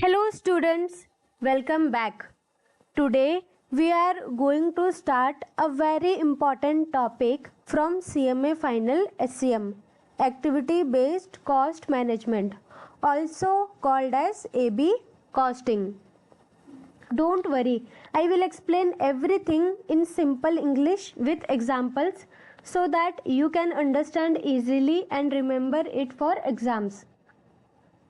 Hello students, welcome back. Today we are going to start a very important topic from CMA Final SCM, Activity Based Cost Management, also called as AB Costing. Don't worry, I will explain everything in simple English with examples so that you can understand easily and remember it for exams.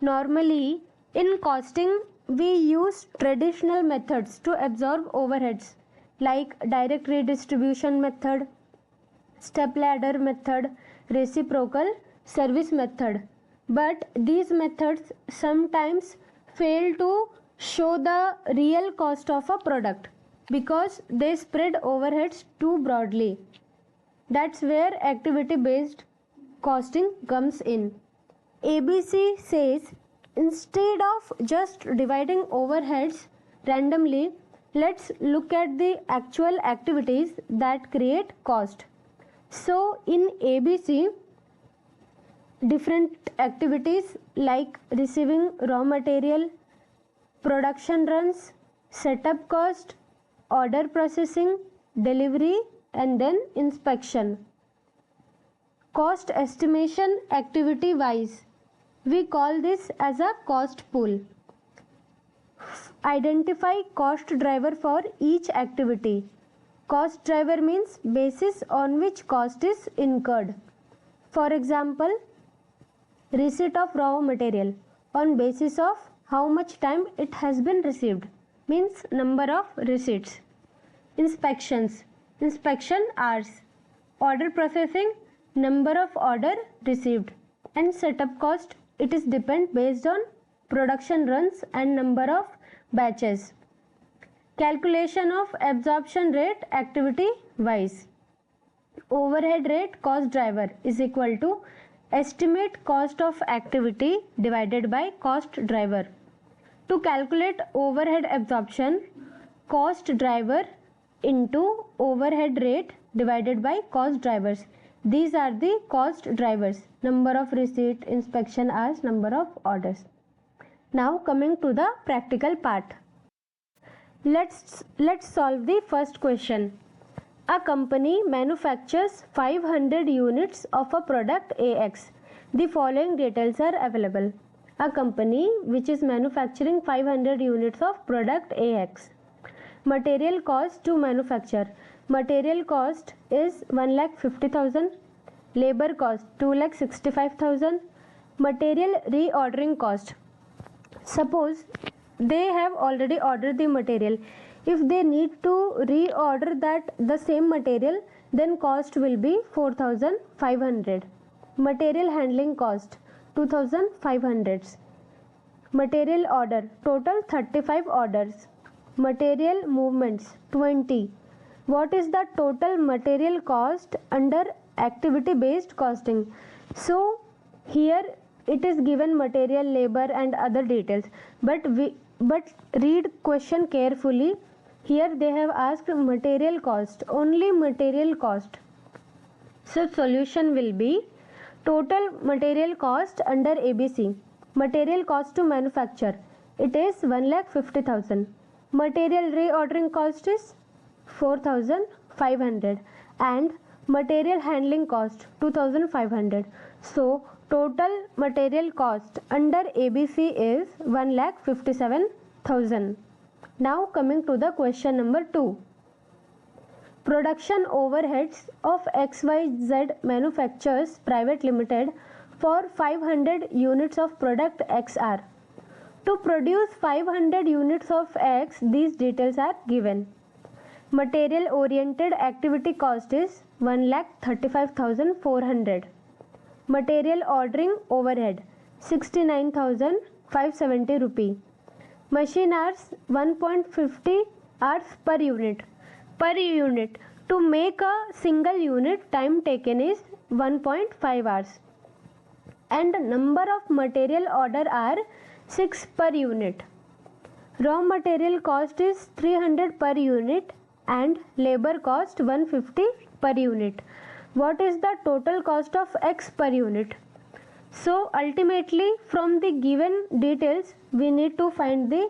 Normally, in costing, we use traditional methods to absorb overheads like direct redistribution method, step ladder method, reciprocal service method. But these methods sometimes fail to show the real cost of a product because they spread overheads too broadly. That's where activity based costing comes in. ABC says instead of just dividing overheads randomly, let's look at the actual activities that create cost. So, in ABC, different activities like receiving raw material, production runs, setup cost, order processing, delivery, and then inspection. Cost estimation activity wise, we call this as a cost pool. Identify cost driver for each activity. Cost driver means basis on which cost is incurred. For example, receipt of raw material on basis of how much time it has been received means number of receipts. Inspections, inspection hours. Order processing, number of order received. And setup cost, it is depend based on production runs and number of batches. Calculation of absorption rate activity wise. Overhead rate cost driver is equal to estimate cost of activity divided by cost driver. To calculate overhead absorption, cost driver into overhead rate divided by cost drivers. These are the cost drivers: number of receipt, inspection hours, number of orders. Now coming to the practical part. Let's solve the first question. A company manufactures 500 units of a product AX. The following details are available. A company which is manufacturing 500 units of product AX. Material cost to manufacture. Material cost is 1,50,000. Labor cost 2,65,000. Material reordering cost. Suppose they have already ordered the material. If they need to reorder the same material, then cost will be 4,500. Material handling cost 2,500. Material order total 35 orders. Material movements 20. What is the total material cost under activity based costing? So here it is given material, labor and other details, but read question carefully. Here they have asked material cost, only material cost. So solution will be total material cost under ABC. Material cost to manufacture, it is 1,50,000. Material reordering cost is 4,500 and material handling cost 2,500. So total material cost under ABC is 1,57,000. Now coming to the question number 2. Production overheads of XYZ Manufacturers Private Limited for 500 units of product XR. To produce 500 units of X, these details are given. Material oriented activity cost is 1,35,400. Material ordering overhead 69,570 rupee. Machine hours 1.50 hours per unit. Per unit, to make a single unit, time taken is 1.5 hours. And number of material order are 6 per unit. Raw material cost is 300 per unit and labor cost 150 per unit. What is the total cost of X per unit? So ultimately from the given details we need to find the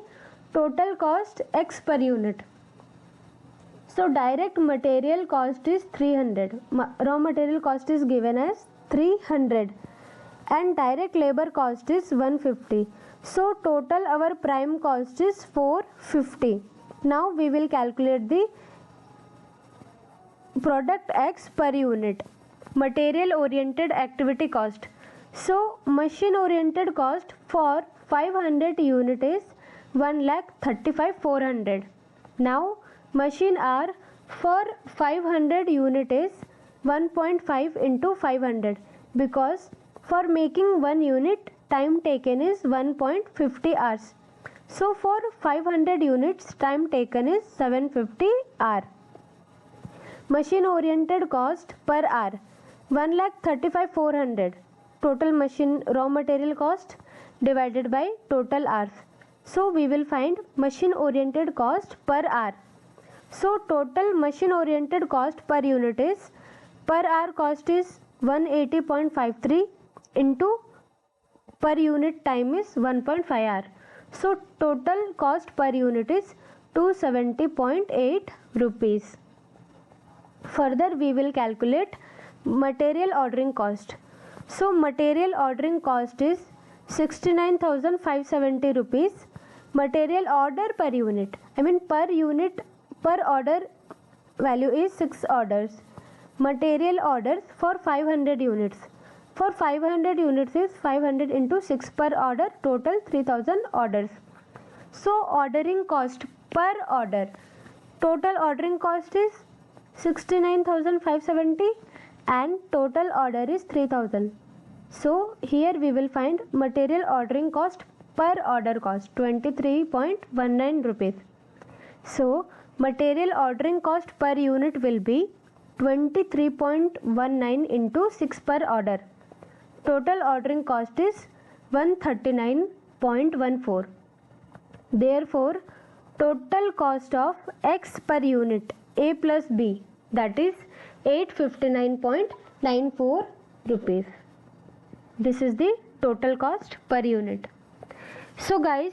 total cost X per unit. So direct material cost is 300. Raw material cost is given as 300 and direct labor cost is 150. So total our prime cost is 450. Now we will calculate the product X per unit. Material oriented activity cost. So machine oriented cost for 500 unit is 1,35,400. Now machine hour for 500 unit is 1.5 into 500 because for making 1 unit time taken is 1.50 hours. So for 500 units time taken is 750 hour. Machine oriented cost per hour 1,35,400. Total machine raw material cost divided by total hours. So we will find machine oriented cost per hour. So total machine oriented cost per unit is per hour cost is 180.53 into per unit time is 1.5 hour. So total cost per unit is 270.8 rupees. Further we will calculate material ordering cost. So material ordering cost is 69,570 rupees. Material order per unit, per unit per order value is 6 orders. Material orders for 500 units. For 500 units is 500 into 6 per order, total 3000 orders. So ordering cost per order. Total ordering cost is 69,570 and total order is 3000. So here we will find material ordering cost per order cost 23.19 rupees. So material ordering cost per unit will be 23.19 into 6 per order. Total ordering cost is 139.14. Therefore total cost of X per unit A plus B, that is 859.94 rupees. This is the total cost per unit. So guys,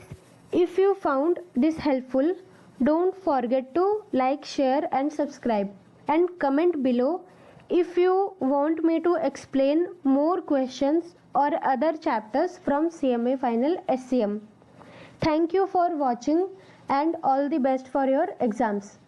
if you found this helpful, don't forget to like, share and subscribe and comment below if you want me to explain more questions or other chapters from CMA Final SCM. Thank you for watching and all the best for your exams.